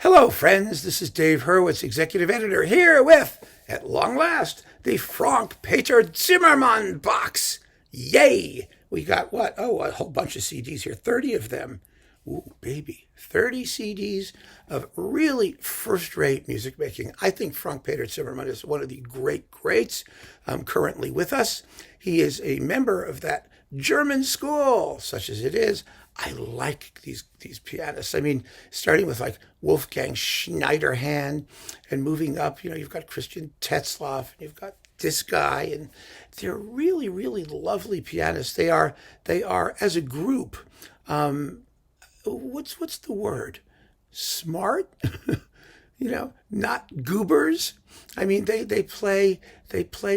Hello, friends. This is Dave Hurwitz, executive editor, here with, at long last, the Frank Peter Zimmermann box. Yay! We got what? Oh, a whole bunch of CDs here, 30 of them. Ooh, baby, 30 CDs of really first-rate music making. I think Frank Peter Zimmermann is one of the greats currently with us. He is a member of that German school, such as it is. I like these pianists. I mean, starting with like Wolfgang Schneiderhan and moving up, you've got Christian Tetzlaff, and you've got this guy, and they're really, really lovely pianists. They are as a group. What's the word? Smart? Not goobers. I mean, they play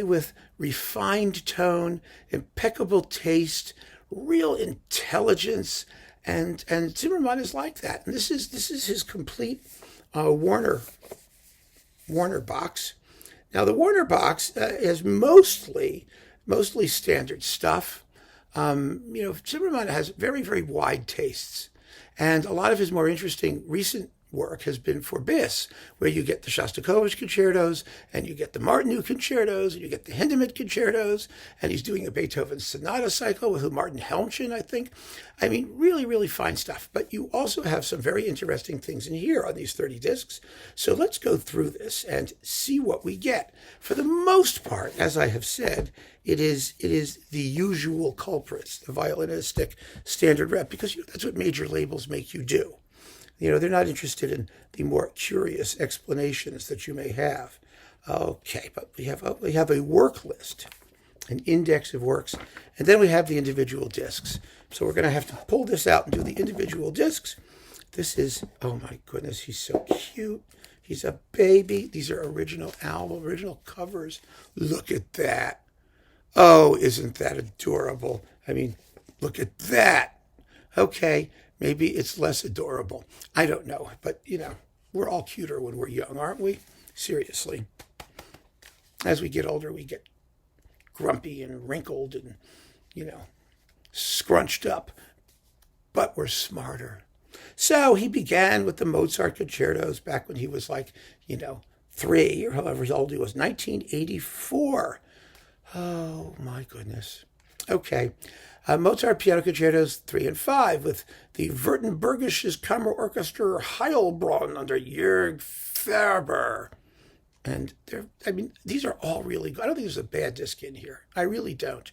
with refined tone, impeccable taste, real intelligence, and Zimmermann is like that. And this is his complete Warner box. Now the Warner box is mostly standard stuff. Zimmermann has very, very wide tastes, and a lot of his more interesting recent work has been for bass, where you get the Shostakovich concertos, and you get the Martinu concertos, and you get the Hindemith concertos, and he's doing a Beethoven sonata cycle with Martin Helmchen, I think. I mean, really, really fine stuff. But you also have some very interesting things in here on these 30 discs. So let's go through this and see what we get. For the most part, as I have said, it is the usual culprits, the violinistic standard rep, because that's what major labels make you do. They're not interested in the more curious explanations that you may have. Okay, but we have a work list, an index of works, and then we have the individual discs. So we're going to have to pull this out and do the individual discs. This is, oh my goodness, he's so cute. He's a baby. These are original covers. Look at that. Oh, isn't that adorable? I mean, look at that. Okay. Maybe it's less adorable. I don't know. But, we're all cuter when we're young, aren't we? Seriously. As we get older, we get grumpy and wrinkled and, scrunched up. But we're smarter. So he began with the Mozart concertos back when he was 3 or however old he was, 1984. Oh, my goodness. Okay. Mozart Piano Concertos 3 and 5 with the Württembergisches Kammerorchester Heilbronn under Jörg Ferber. And these are all really good. I don't think there's a bad disc in here. I really don't.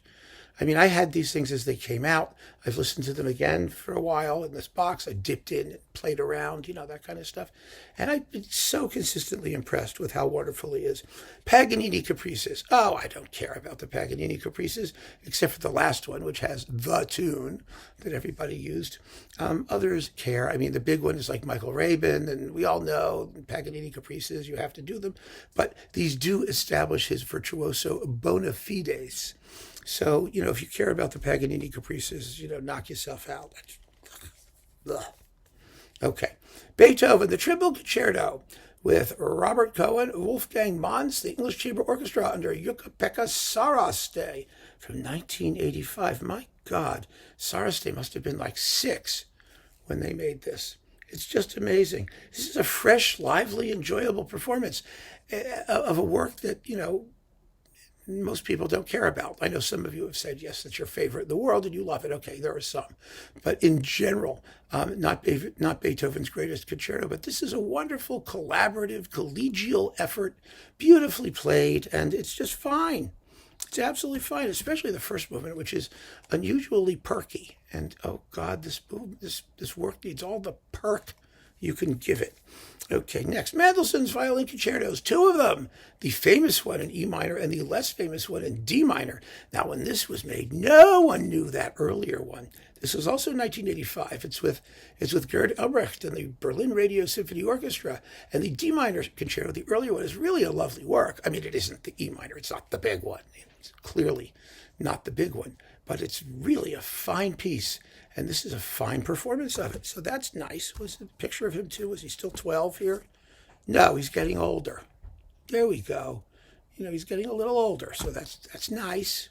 I mean, I had these things as they came out. I've listened to them again for a while in this box. I dipped in and played around, that kind of stuff. And I've been so consistently impressed with how wonderful he is. Paganini Caprices. Oh, I don't care about the Paganini Caprices, except for the last one, which has the tune that everybody used. Others care. I mean, the big one is like Michael Rabin, and we all know Paganini Caprices, you have to do them. But these do establish his virtuoso bona fides. So, if you care about the Paganini Caprices, knock yourself out. Ugh. Okay. Beethoven, the Triple Concerto with Robert Cohen, Wolfgang Mons, the English Chamber Orchestra under Jukka-Pekka Saraste from 1985. My God, Saraste must have been 6 when they made this. It's just amazing. This is a fresh, lively, enjoyable performance of a work that, most people don't care about. I know some of you have said, yes, that's your favorite in the world and you love it. Okay, there are some. But in general, not Beethoven's greatest concerto, but this is a wonderful, collaborative, collegial effort, beautifully played, and it's just fine. It's absolutely fine, especially the first movement, which is unusually perky. And, oh, God, this work needs all the perk you can give it. Okay, next, Mendelssohn's violin concertos, 2 of them, the famous one in E minor and the less famous one in D minor. Now, when this was made, no one knew that earlier one. This was also 1985. It's with Gerd Albrecht and the Berlin Radio Symphony Orchestra. And the D minor concerto, the earlier one, is really a lovely work. I mean, it isn't the E minor. It's not the big one. It's clearly not the big one. But it's really a fine piece. And this is a fine performance of it. So that's nice. Was the picture of him, too? Was he still 12 here? No, he's getting older. There we go. He's getting a little older. So that's nice.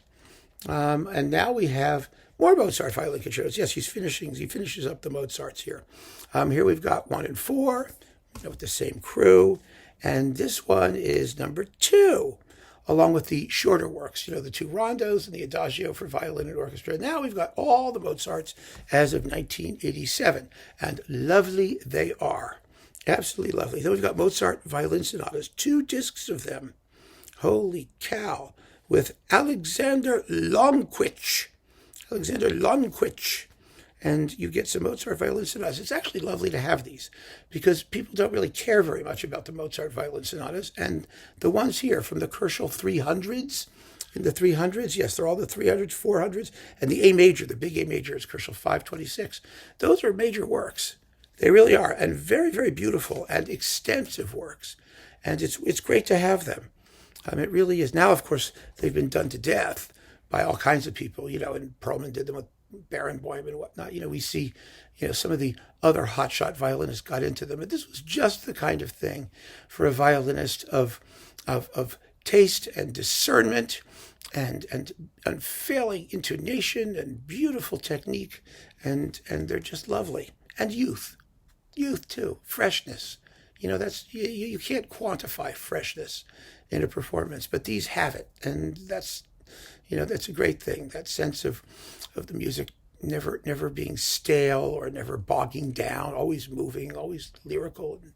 And now we have more Mozart violin concertos. Yes, he finishes up the Mozarts here. Here we've got 1 and 4. with the same crew. And this one is number 2, along with the shorter works, the 2 rondos and the adagio for violin and orchestra. Now we've got all the Mozarts as of 1987, and lovely they are. Absolutely lovely. Then we've got Mozart violin sonatas, 2 discs of them. Holy cow. With Alexander Longquich. And you get some Mozart violin sonatas. It's actually lovely to have these because people don't really care very much about the Mozart violin sonatas. And the ones here from the Kerschel 300s, in the 300s, yes, they're all the 300s, 400s, and the A major, the big A major is Kerschel 526. Those are major works. They really are, and very, very beautiful and extensive works. And it's great to have them. It really is. Now, of course, they've been done to death by all kinds of people, and Perlman did them with Barenboim and whatnot. We see, some of the other hotshot violinists got into them. But this was just the kind of thing for a violinist of taste and discernment and unfailing intonation and beautiful technique. And they're just lovely. And youth too, freshness. That's you can't quantify freshness in a performance, but these have it, and that's a great thing. That sense of the music never being stale or never bogging down, always moving, always lyrical, and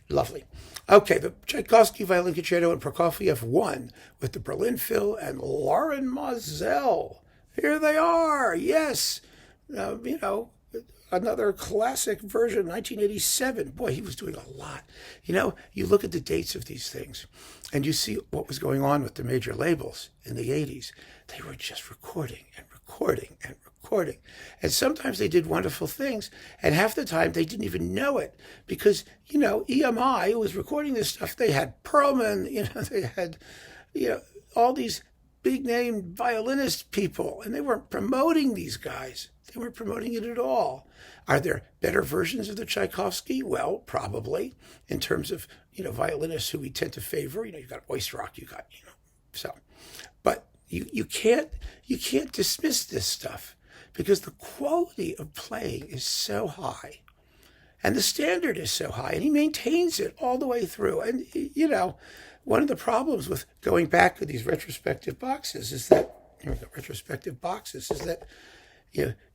lovely. Okay, the Tchaikovsky Violin Concerto and Prokofiev 1 with the Berlin Phil and Lauren Moselle. Here they are. Yes, another classic version, 1987. Boy, he was doing a lot. You look at the dates of these things and you see what was going on with the major labels in the 80s. They were just recording and recording and recording. And sometimes they did wonderful things, and half the time they didn't even know it because, EMI, who was recording this stuff, they had Perlman, they had, all these big-name violinist people, and they weren't promoting these guys. They weren't promoting it at all. Are there better versions of the Tchaikovsky? Well, probably, in terms of, violinists who we tend to favor. You've got Oistrakh, so. But you can't dismiss this stuff because the quality of playing is so high and the standard is so high, and he maintains it all the way through. And, one of the problems with going back to these retrospective boxes is that,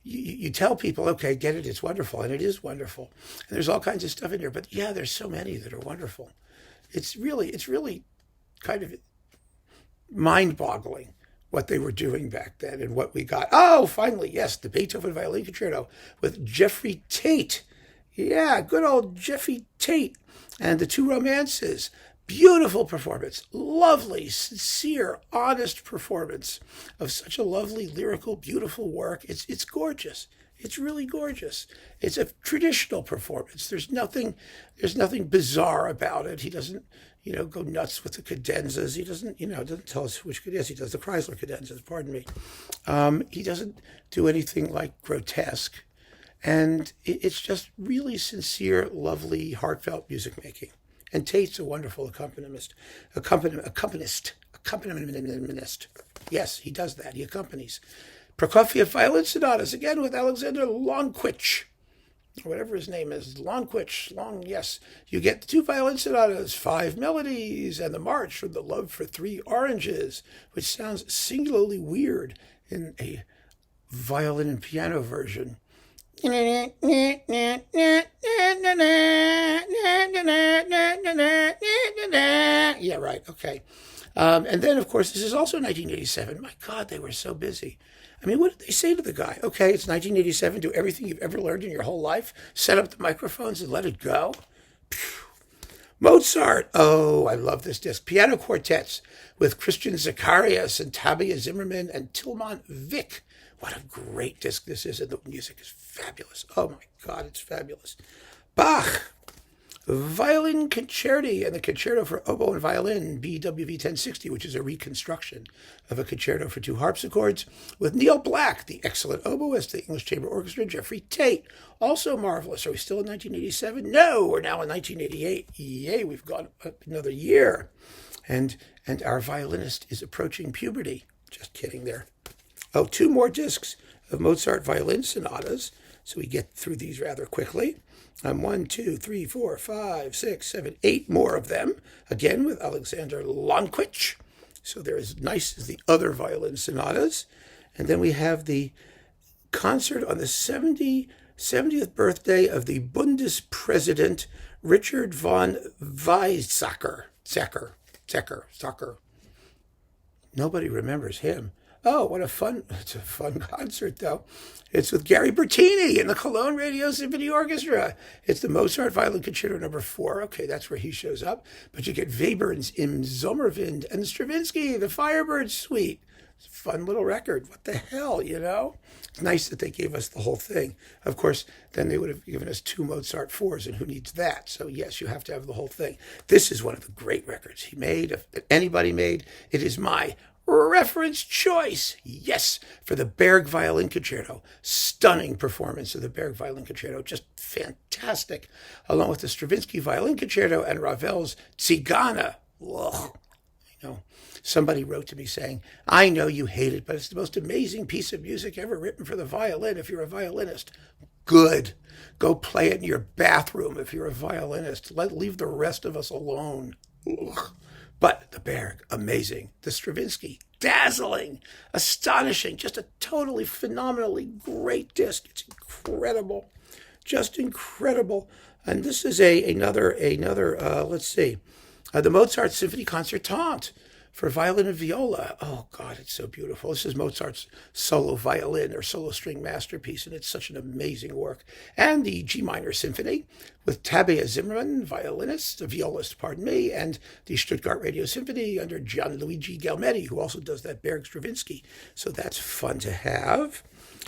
you tell people, okay, get it, it's wonderful, and it is wonderful. And there's all kinds of stuff in here, but yeah, there's so many that are wonderful. It's really kind of mind-boggling what they were doing back then and what we got. Oh, finally, yes, the Beethoven Violin Concerto with Jeffrey Tate. Yeah, good old Jeffrey Tate. And the 2 romances. Beautiful performance, lovely, sincere, honest performance of such a lovely, lyrical, beautiful work. It's gorgeous. It's really gorgeous. It's a traditional performance. There's nothing bizarre about it. He doesn't, go nuts with the cadenzas. He doesn't tell us which cadenzas. He does the Chrysler cadenzas, pardon me. He doesn't do anything like grotesque. And it's just really sincere, lovely, heartfelt music making. And Tate's a wonderful accompanist. Yes, he does that. He accompanies. Prokofiev violin sonatas, again with Alexander Longquich, or whatever his name is. Longquich, yes. You get the 2 violin sonatas, 5 melodies, and the march from the Love for 3 Oranges, which sounds singularly weird in a violin and piano version. Yeah, right. Okay. And then, of course, this is also 1987. My God, they were so busy. I mean, what did they say to the guy? Okay, it's 1987. Do everything you've ever learned in your whole life. Set up the microphones and let it go. Phew. Mozart. Oh, I love this disc. Piano quartets with Christian Zacharias and Tabia Zimmermann and Tilman Vick. What a great disc this is, and the music is fabulous. Oh my God, it's fabulous. Bach, Violin Concerti and the Concerto for Oboe and Violin, BWV 1060, which is a reconstruction of a concerto for 2 harpsichords, with Neil Black, the excellent oboist, the English Chamber Orchestra, Jeffrey Tate, also marvelous. Are we still in 1987? No, we're now in 1988. Yay, we've gone up another year. And our violinist is approaching puberty. Just kidding there. Oh, 2 more discs of Mozart violin sonatas, so we get through these rather quickly. One, two, three, four, five, six, seven, eight more of them, again with Alexander Lonquich. So they're as nice as the other violin sonatas. And then we have the concert on the 70th birthday of the Bundespräsident Richard von Weizsäcker. Zecker. Nobody remembers him. Oh, it's a fun concert, though. It's with Gary Bertini and the Cologne Radio Symphony Orchestra. It's the Mozart Violin Concerto No. 4. Okay, that's where he shows up. But you get Webern's Im Sommerwind and Stravinsky, the Firebird Suite. It's a fun little record. What the hell, you know? It's nice that they gave us the whole thing. Of course, then they would have given us 2 Mozart 4s, and who needs that? So, yes, you have to have the whole thing. This is one of the great records he made, that anybody made. It is my reference choice, yes, for the Berg Violin Concerto. Stunning performance of the Berg Violin Concerto, just fantastic, along with the Stravinsky Violin Concerto and Ravel's Tzigana. Ugh. Somebody wrote to me saying, I know you hate it, but it's the most amazing piece of music ever written for the violin if you're a violinist. Good. Go play it in your bathroom if you're a violinist. Leave the rest of us alone. Ugh. But the Berg, amazing. The Stravinsky, dazzling, astonishing, just a totally phenomenally great disc. It's incredible, just incredible. And this is another. Let's see, the Mozart Symphony Concertante for violin and viola. Oh, God, it's so beautiful. This is Mozart's solo violin or solo string masterpiece, and it's such an amazing work. And the G minor symphony with Peter Zimmermann, violist, and the Stuttgart Radio Symphony under Gianluigi Gelmetti, who also does that Berg Stravinsky. So that's fun to have.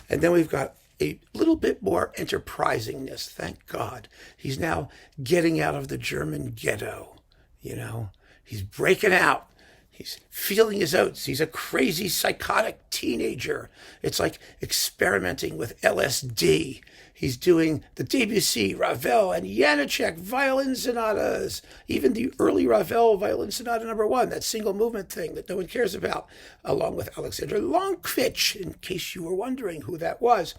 And then we've got a little bit more enterprisingness, thank God. He's now getting out of the German ghetto, you know. He's breaking out. He's feeling his oats. He's a crazy, psychotic teenager. It's like experimenting with LSD. He's doing the Debussy, Ravel, and Janáček violin sonatas. Even the early Ravel violin sonata No. 1, that single movement thing that no one cares about, along with Alexander Lonquich, in case you were wondering who that was.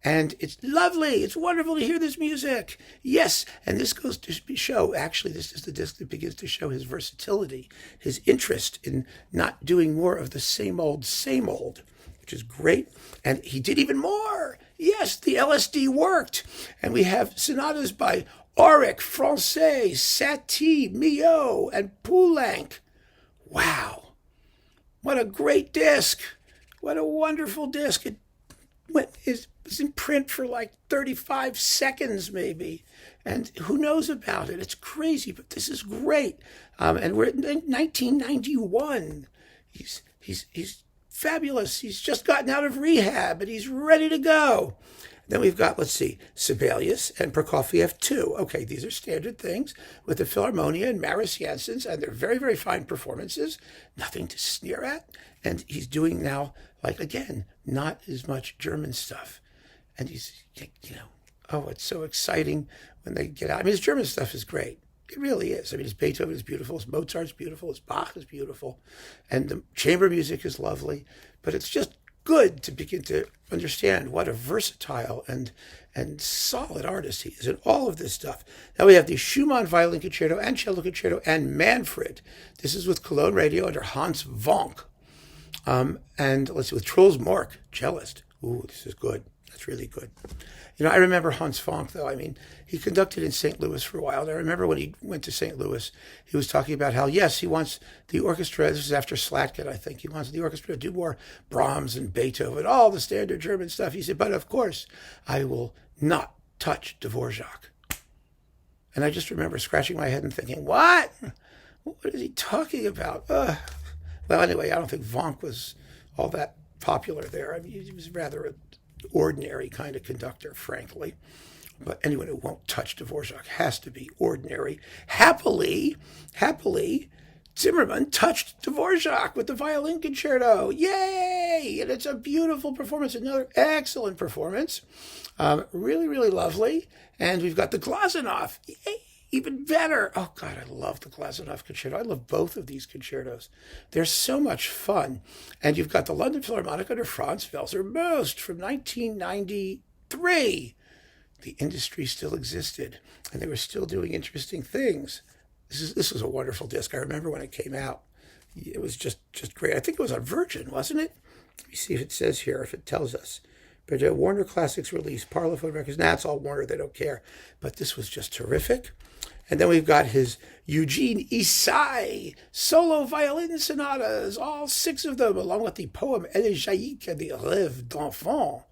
And it's lovely. It's wonderful to hear this music. Yes, and this goes to show, actually, this is the disc that begins to show his versatility, his interest in not doing more of the same old, which is great. And he did even more. Yes, the LSD worked. And we have sonatas by Auric, Francais, Satie, Milhaud, and Poulenc. Wow. What a great disc. What a wonderful disc. It was in print for like 35 seconds maybe. And who knows about it? It's crazy, but this is great. And we're in 1991. He's fabulous. He's just gotten out of rehab and he's ready to go. Then we've got, let's see, Sibelius and Prokofiev too. Okay, these are standard things with the Philharmonia and Maris Janssens, and they're very, very fine performances. Nothing to sneer at. And he's doing now, like, again, not as much German stuff. And he's, oh, it's so exciting when they get out. I mean, his German stuff is great. It really is. I mean, his Beethoven is beautiful, his Mozart's beautiful, his Bach is beautiful, and the chamber music is lovely. But it's just good to begin to understand what a versatile and solid artist he is in all of this stuff. Now we have the Schumann Violin Concerto and Cello Concerto and Manfred. This is with Cologne Radio under Hans Vonk. And let's see, with Truls Mork, cellist. Ooh, this is good. That's really good. I remember Hans Vonk, though. I mean, he conducted in St. Louis for a while. And I remember when he went to St. Louis, he was talking about how, yes, he wants the orchestra, this is after Slatkin, I think, he wants the orchestra to do more Brahms and Beethoven, all the standard German stuff. He said, but of course, I will not touch Dvořák. And I just remember scratching my head and thinking, what? What is he talking about? Well, anyway, I don't think Vonk was all that popular there. I mean, he was rather an ordinary kind of conductor, frankly. But anyone who won't touch Dvořák has to be ordinary. Happily, Zimmermann touched Dvořák with the violin concerto. Yay! And it's a beautiful performance, another excellent performance. Really, really lovely. And we've got the Glazunov. Yay! Even better. Oh, God, I love the Glazunov concerto. I love both of these concertos. They're so much fun. And you've got the London Philharmonic under Franz Welser Most from 1993. the industry still existed, and they were still doing interesting things. This was a wonderful disc. I remember when it came out. It was just great. I think it was on Virgin, wasn't it? Let me see if it says here, if it tells us. But Warner Classics release, Parlophone Records. Now it's all Warner, they don't care. But this was just terrific. And then we've got his Eugene Ysaÿe solo violin sonatas, all 6 of them, along with the poem Elegiaque and the Rêve d'Enfant,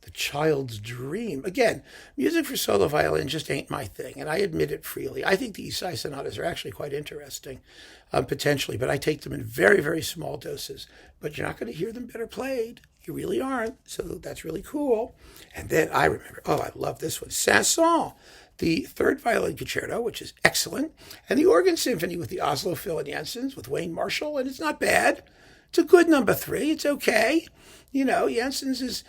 the child's dream. Again, music for solo violin just ain't my thing, and I admit it freely. I think the Ysaÿe sonatas are actually quite interesting, potentially, but I take them in very, very small doses. But you're not going to hear them better played. You really aren't, so that's really cool. And then I remember, I love this one, Saint-Saëns, the 3rd Violin Concerto, which is excellent, and the Organ Symphony with the Oslo Phil and Jensen's with Wayne Marshall, and it's not bad. It's a good number 3. It's okay. Jensen's is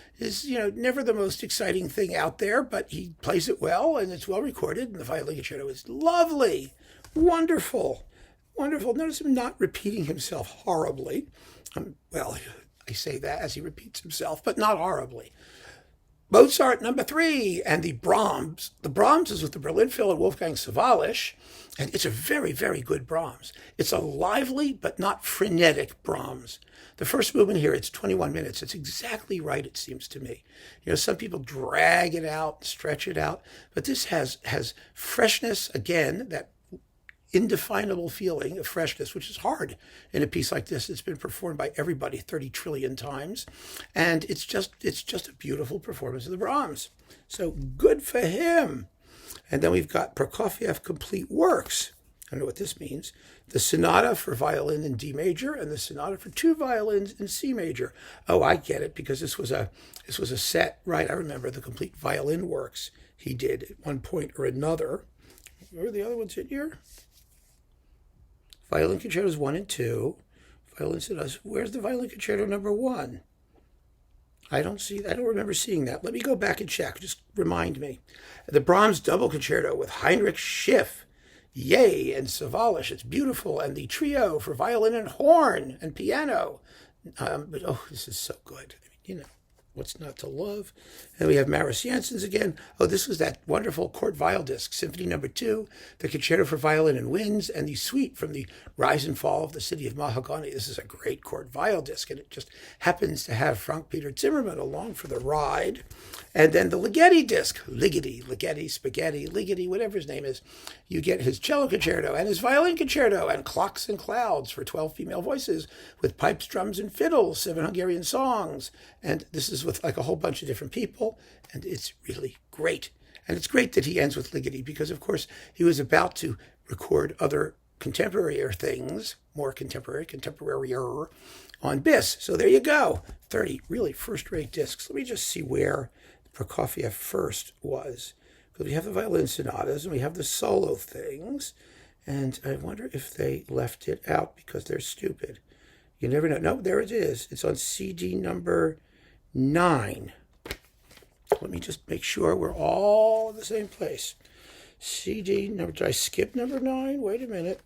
never the most exciting thing out there, but he plays it well, and it's well recorded, and the Violin Concerto is lovely, wonderful, wonderful. Notice him not repeating himself horribly. I say that as he repeats himself, but not horribly. Mozart, number 3, and the Brahms. The Brahms is with the Berlin Phil and Wolfgang Sawallisch, and it's a very, very good Brahms. It's a lively but not frenetic Brahms. The first movement here, it's 21 minutes. It's exactly right, it seems to me. Some people drag it out, stretch it out, but this has freshness, again, that indefinable feeling of freshness, which is hard in a piece like this. It's been performed by everybody 30 trillion times, and it's just a beautiful performance of the Brahms. So good for him. And then we've got Prokofiev Complete Works. I don't know what this means. The Sonata for Violin in D major and the Sonata for 2 violins in C major. Oh, I get it, because this was a set, right? I remember the Complete Violin Works he did at one point or another. Where are the other ones in here? Violin Concertos 1 and 2. Violin Sonatas. Where's the Violin Concerto number 1? I don't remember seeing that. Let me go back and check. Just remind me. The Brahms Double Concerto with Heinrich Schiff, Ysaÿe, and Sawallisch. It's beautiful. And the trio for violin and horn and piano. This is so good. What's not to love? And we have Maris Jansen's again. This was that wonderful Court Viol disc, Symphony number 2, the Concerto for Violin and Winds, and the suite from the Rise and Fall of the City of Mahagoni. This is a great Court Viol disc, and it just happens to have Frank Peter Zimmermann along for the ride. And then the Ligeti disc, Ligeti, Spaghetti, Ligeti, whatever his name is. You get his cello concerto and his violin concerto and Clocks and Clouds for 12 female voices with pipes, drums, and fiddles, 7 Hungarian songs. And this is with like a whole bunch of different people, and it's really great. And it's great that he ends with Ligeti, because of course he was about to record other contemporary things, more contemporary on BIS. So there you go, 30 really first-rate discs. Let me just see where Prokofiev first was, because we have the violin sonatas and we have the solo things, and I wonder if they left it out because they're stupid. You never know. No, there it is. It's on CD number 9. Let me just make sure we're all in the same place. CD number, did I skip number 9? Wait a minute.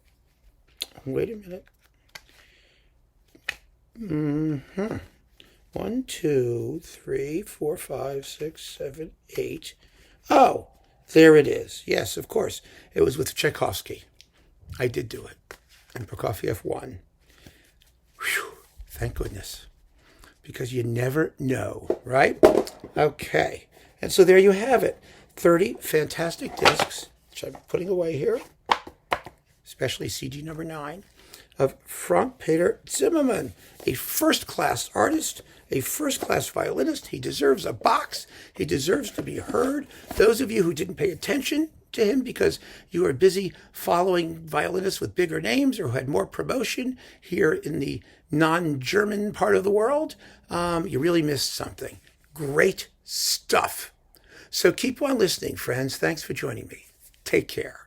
1, 2, 3, 4, 5, 6, 7, 8. Oh, there it is. Yes, of course. It was with Tchaikovsky. I did do it. And Prokofiev won. Whew, thank goodness. Because you never know, right? Okay. And so there you have it. 30 fantastic discs, which I'm putting away here, especially CD number 9, of Frank Peter Zimmermann, a first-class artist, a first-class violinist. He deserves a box. He deserves to be heard. Those of you who didn't pay attention to him because you are busy following violinists with bigger names or who had more promotion here in the non-German part of the world, you really missed something. Great stuff. So keep on listening, friends. Thanks for joining me. Take care.